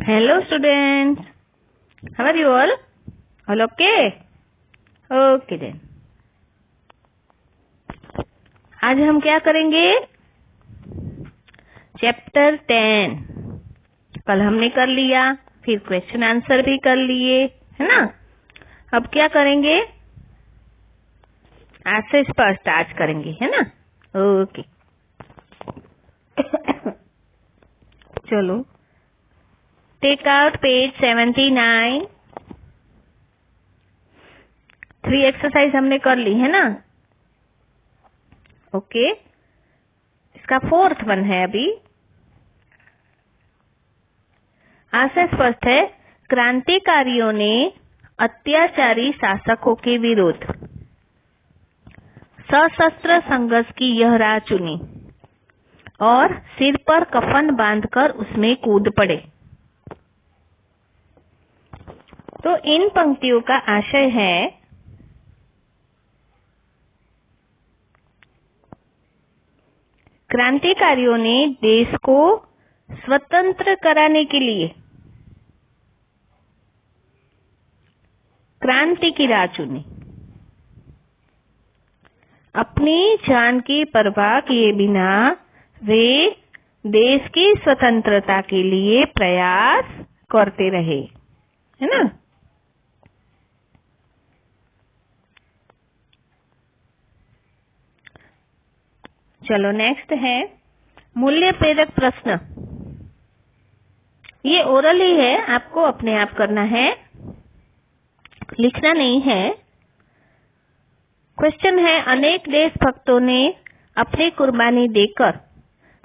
Hello students, how are you all? All okay? Okay then. आज हम क्या करेंगे? चैप्टर 10 कल हमने कर लिया, फिर क्वेश्चन आंसर भी कर लिए, है ना? अब क्या करेंगे? आज से स्पष्ट आज करेंगे, है ना? ओके चलो, टेक आउट पेज 79। 3 एक्सरसाइज हमने कर ली है ना? ओके, इसका 4th वन है अभी। आज से स्पष्ट है, क्रांतिकारियों ने अत्याचारी शासकों के विरुद्ध सशस्त्र संघर्ष की यह राह चुनी और सिर पर कफन बांधकर उसमें कूद पड़े। तो इन पंक्तियों का आशय है, क्रांतिकारियों ने देश को स्वतंत्र कराने के लिए क्रांति की राह चुनी। अपनी जान की परवाह किए बिना वे देश की स्वतंत्रता के लिए प्रयास करते रहे, है ना? चलो नेक्स्ट है मूल्य प्रेरक प्रश्न। ये ओरल ही है, आपको अपने आप करना है, लिखना नहीं है। क्वेश्चन है, अनेक देशभक्तों ने अपनी कुर्बानी देकर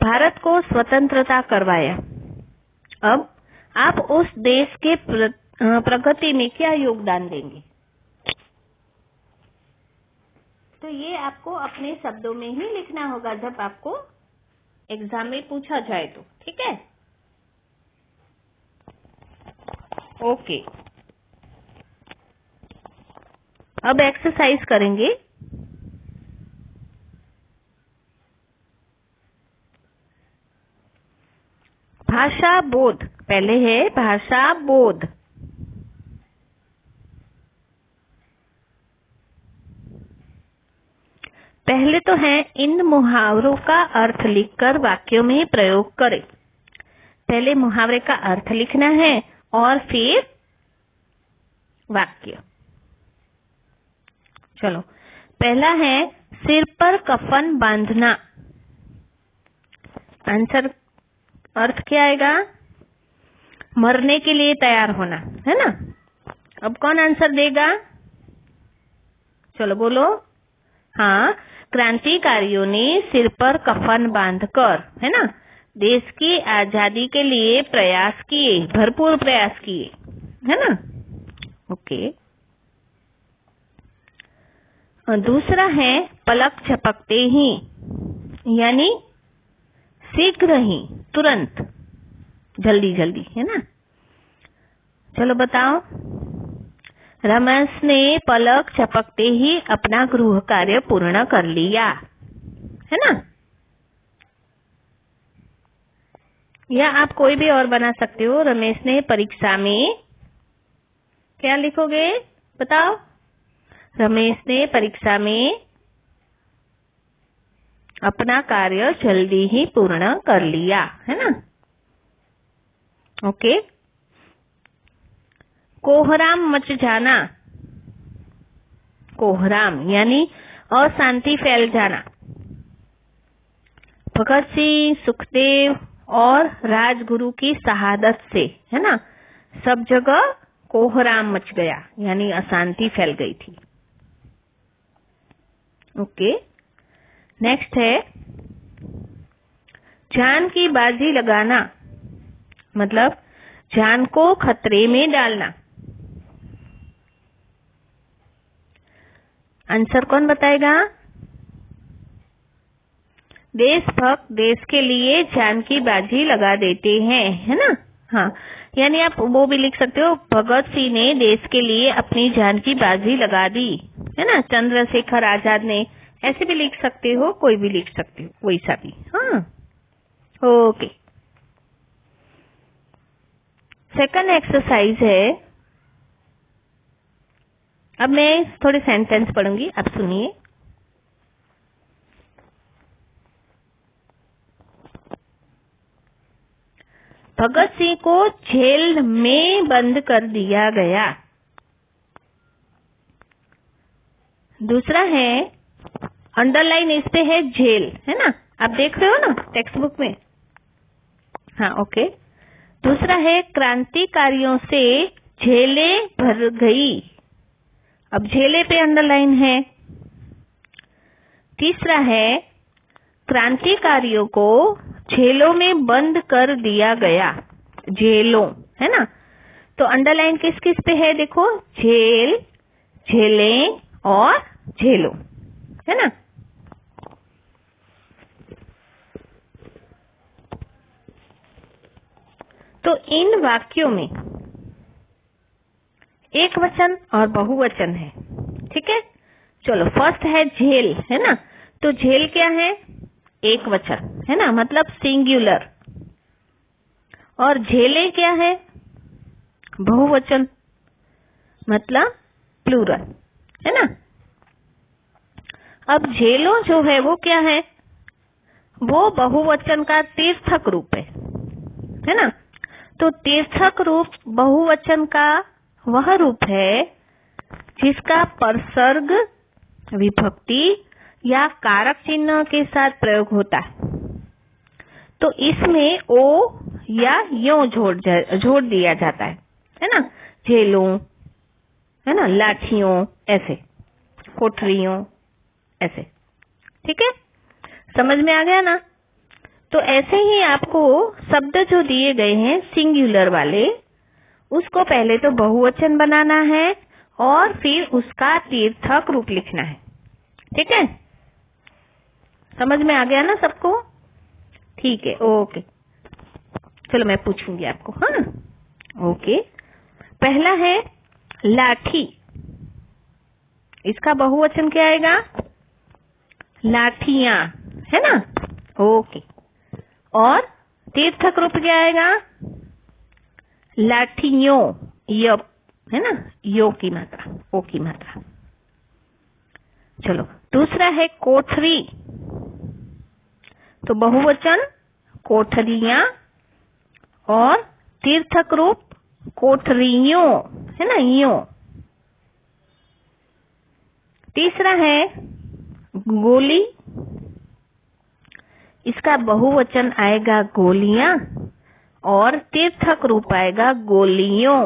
भारत को स्वतंत्रता करवाया। अब आप उस देश के प्रगति में क्या योगदान देंगे? तो ये आपको अपने शब्दों में ही लिखना होगा जब आपको एग्जाम में पूछा जाए तो, ठीक है? ओके, अब एक्सरसाइज करेंगे। भाषा बोध, पहले है भाषा बोध। पहले तो है, इन मुहावरों का अर्थ लिखकर वाक्यों में प्रयोग करें। पहले मुहावरे का अर्थ लिखना है और फिर वाक्य। चलो, पहला है सिर पर कफन बांधना। आंसर अर्थ क्या आएगा? मरने के लिए तैयार होना, है ना? अब कौन आंसर देगा? चलो बोलो। हाँ, क्रांतिकारियों ने सिर पर कफन बांधकर, है ना, देश की आजादी के लिए प्रयास किए, भरपूर प्रयास किए, है ना? ओके। और दूसरा है पलक झपकते ही, यानी शीघ्र ही, तुरंत, जल्दी जल्दी, है ना? चलो बताओ। रमेश ने पलक झपकते ही अपना गृह कार्य पूर्ण कर लिया, है ना? या आप कोई भी और बना सकते हो। रमेश ने परीक्षा में, क्या लिखोगे बताओ? रमेश ने परीक्षा में अपना कार्य जल्दी ही पूर्ण कर लिया, है ना? ओके। कोहराम मच जाना, कोहराम यानी अशांति फैल जाना। भगत सिंह, सुखदेव और राजगुरु की शहादत से, है ना, सब जगह कोहराम मच गया, यानी अशांति फैल गई थी। ओके, नेक्स्ट है जान की बाजी लगाना, मतलब जान को खतरे में डालना। आंसर कौन बताएगा? देशभक्त देश के लिए जान की बाजी लगा देते हैं, है ना? हाँ, यानी आप वो भी लिख सकते हो, भगत सिंह ने देश के लिए अपनी जान की बाजी लगा दी, है ना? चंद्रशेखर आजाद ने, ऐसे भी लिख सकते हो, कोई भी लिख सकते हो, वैसा भी। हाँ, ओके। सेकंड एक्सरसाइज है, अब मैं थोड़े सेंटेंस पढ़ूंगी, आप सुनिए। भगत सिंह को जेल में बंद कर दिया गया। दूसरा है, अंडरलाइन इस पे है जेल, है ना, आप देख रहे हो ना टेक्स्ट बुक में। हाँ, ओके। दूसरा है, क्रांतिकारियों से जेलें भर गई। अब जेले पे अंडरलाइन है। तीसरा है, क्रांतिकारियों को जेलों में बंद कर दिया गया। जेलों, है ना, तो अंडरलाइन किस किस पे है देखो, जेल, जेलें और जेलों, है ना। तो इन वाक्यों में एक वचन और बहुवचन है, ठीक है। चलो, फर्स्ट है जेल, है ना, तो जेल क्या है, एक वचन, है ना, मतलब सिंगुलर। और जेलें क्या है, बहुवचन, मतलब प्लूरल, है ना। अब जेलों जो है वो क्या है, वो बहुवचन का तीर्थक रूप है ना। तो तीर्थक रूप बहुवचन का वह रूप है जिसका परसर्ग, विभक्ति या कारक चिन्ह के साथ प्रयोग होता है। तो इसमें ओ या यो जोड़ दिया जाता है ना। जेलों, है ना, लाठियों, ऐसे, कोठरियों, ऐसे, ठीक है, समझ में आ गया ना। तो ऐसे ही आपको शब्द जो दिए गए हैं सिंगुलर वाले, उसको पहले तो बहुवचन बनाना है और फिर उसका तीर्थक रूप लिखना है, ठीक है। समझ में आ गया ना सबको? ठीक है, ओके। चलो मैं पूछूंगी आपको, हाँ, ओके। पहला है लाठी, इसका बहुवचन क्या आएगा, लाठियां, है ना, ओके। और तीर्थक रूप क्या आएगा, लाठियों, य, है ना, यो की मात्रा, ओ की मात्रा। चलो, दूसरा है कोठरी, तो बहुवचन कोठरियां और तीर्थक रूप कोठरियों, है ना, यो। तीसरा है गोली, इसका बहुवचन आएगा गोलियां और तीर्थक रूप आएगा गोलियों।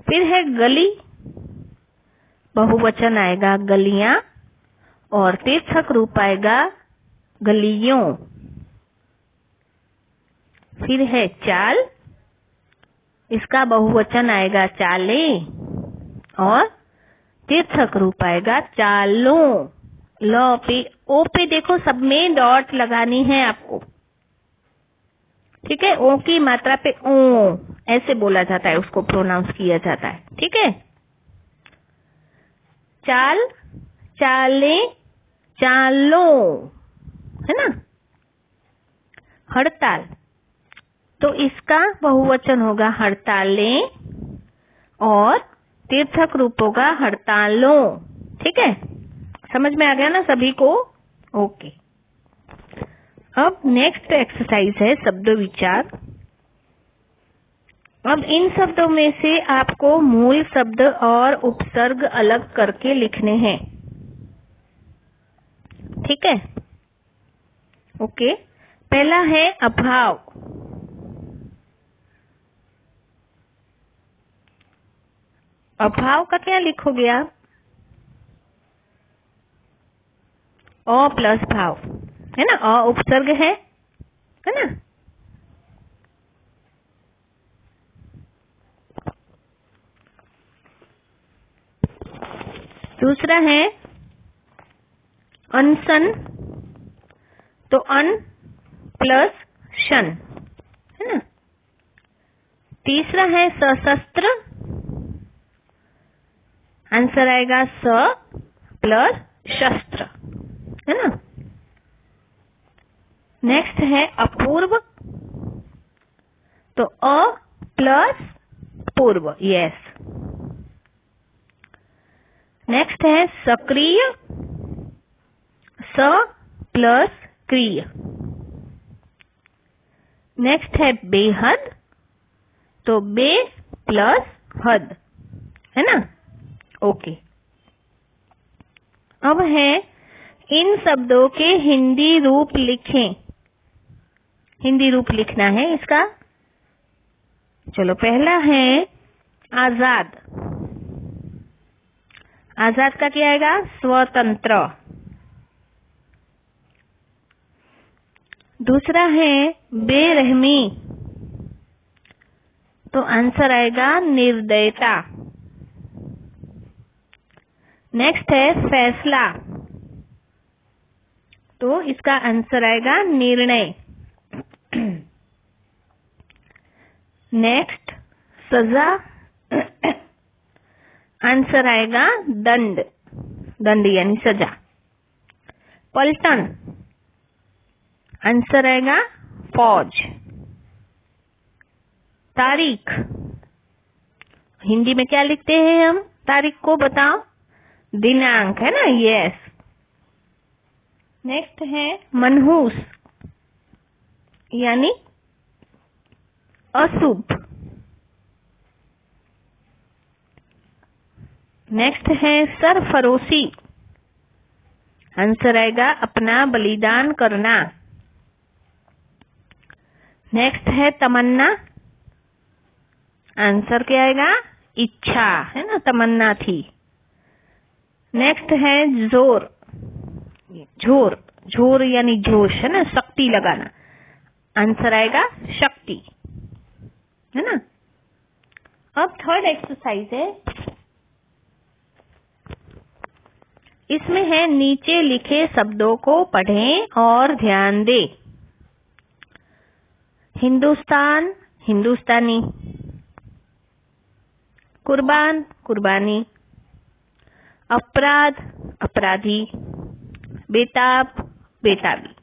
फिर है गली, बहुवचन आएगा गलियां और तीर्थक रूप आएगा गलियों। फिर है चाल, इसका बहुवचन आएगा चालें और तीर्थक रूप आएगा चालों। लो पे, ओ पे देखो, सब में डॉट लगानी है आपको, ठीक है। ओ की मात्रा पे ओ ऐसे बोला जाता है, उसको प्रोनाउंस किया जाता है, ठीक है। चाल, चालें, चालों, है ना। हड़ताल, तो इसका बहुवचन होगा हड़तालें और तीर्थक रूप होगा हड़तालों, ठीक है। समझ में आ गया ना सभी को? ओके। अब नेक्स्ट एक्सरसाइज है शब्द विचार। अब इन शब्दों में से आपको मूल शब्द और उपसर्ग अलग करके लिखने हैं, ठीक है, ओके। पहला है अभाव, अभाव का क्या लिखोगे आप, अ प्लस भाव, है ना, अ उपसर्ग है ना। दूसरा है अनशन, तो अन प्लस शन, है ना। तीसरा है सशस्त्र, आंसर आएगा स प्लस शस्त्र, है ना। नेक्स्ट है अपूर्व, तो अ प्लस पूर्व, यस। नेक्स्ट है सक्रिय, स प्लस क्रिय। नेक्स्ट है बेहद, तो बे प्लस हद, है ना। ओके, अब है इन शब्दों के हिंदी रूप लिखें। हिंदी रूप लिखना है इसका। चलो, पहला है आजाद। आजाद का क्या आएगा? स्वतंत्र। दूसरा है बेरहमी, तो आंसर आएगा निर्दयता। नेक्स्ट है फैसला, तो इसका आंसर आएगा निर्णय। नेक्स्ट सजा, आंसर आएगा दंड, दंड यानी सजा। पलटन, आंसर आएगा फौज। तारीख, हिंदी में क्या लिखते हैं हम? तारीख को बताओ, दिनांक, है ना, यस। नेक्स्ट है मनहूस, यानी अशुभ। नेक्स्ट है सरफरोशी, आंसर आएगा अपना बलिदान करना। नेक्स्ट है तमन्ना, आंसर क्या आएगा? इच्छा, है ना, तमन्ना थी। नेक्स्ट है जोर, जोर, जोर यानी जोश, है ना, शक्ति लगाना, आंसर आएगा शक्ति, है ना। अब थर्ड एक्सरसाइज है, इसमें है नीचे लिखे शब्दों को पढ़ें और ध्यान दें। हिंदुस्तान, हिंदुस्तानी। कुर्बान, कुर्बानी। अपराध, अपराधी। बेताब, बेताबी,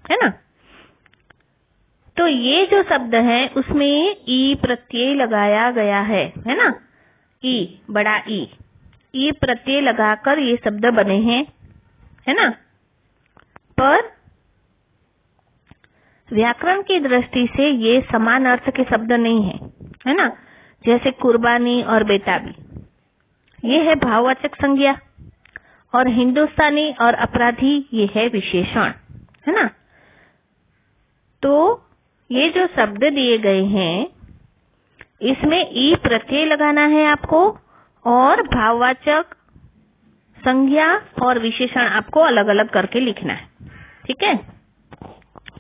है ना। तो ये जो शब्द है उसमें ई प्रत्यय लगाया गया है ना, ई, बड़ा ई प्रत्यय लगाकर ये शब्द बने हैं, है ना। पर व्याकरण की दृष्टि से ये समान अर्थ के शब्द नहीं है ना। जैसे कुर्बानी और बेताबी, ये है भाववाचक संज्ञा, और हिंदुस्तानी और अपराधी ये है विशेषण, है ना। तो ये जो शब्द दिए गए हैं इसमें ई प्रत्यय लगाना है आपको, और भाववाचक संज्ञा और विशेषण आपको अलग अलग करके लिखना है, ठीक है।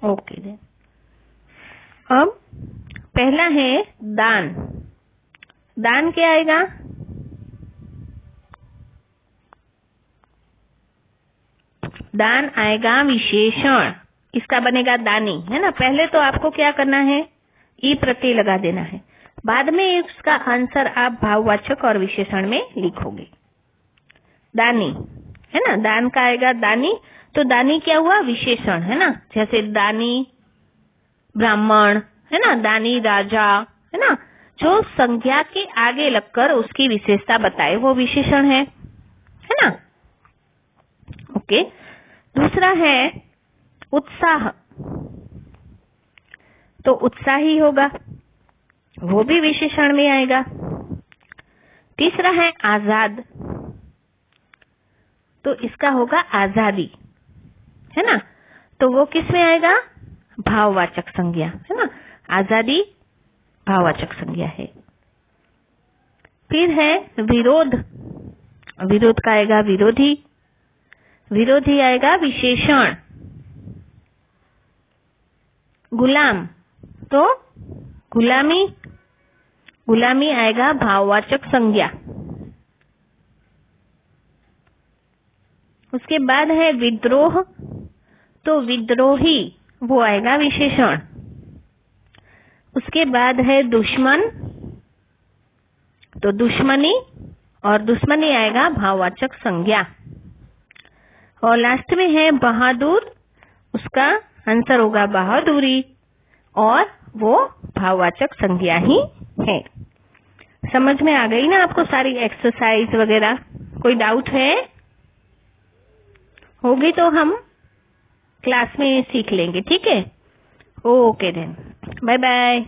ओके देन, अब पहला है दान। दान क्या आएगा? दान आएगा विशेषण, इसका बनेगा दानी, है ना। पहले तो आपको क्या करना है? ई प्रत्यय लगा देना है, बाद में इसका आंसर आप भाववाचक और विशेषण में लिखोगे। दानी, है ना, दान का आएगा दानी, तो दानी क्या हुआ? विशेषण, है ना। जैसे दानी ब्राह्मण, है ना, दानी राजा, है ना। जो संज्ञा के आगे लगकर उसकी विशेषता बताए वो विशेषण है ना। ओके, दूसरा है उत्साह, तो उत्साही होगा, वो भी विशेषण में आएगा। तीसरा है आजाद, तो इसका होगा आजादी, है ना। तो वो किस में आएगा? भाववाचक संज्ञा, है ना। आजादी भाववाचक संज्ञा है। फिर है विरोध, विरोध का आएगा विरोधी, विरोधी आएगा विशेषण। गुलाम, तो गुलामी, गुलामी आएगा भाववाचक संज्ञा। उसके बाद है विद्रोह, तो विद्रोही वो आएगा विशेषण। उसके बाद है दुश्मन, तो दुश्मनी, और दुश्मनी आएगा भाववाचक संज्ञा। और लास्ट में है बहादुर, उसका आंसर होगा बहादुरी, और वो भाववाचक संज्ञा ही है। समझ में आ गई ना आपको सारी एक्सरसाइज वगैरह? कोई डाउट है? होगी तो हम क्लास में सीख लेंगे, ठीक है? Okay then, bye bye.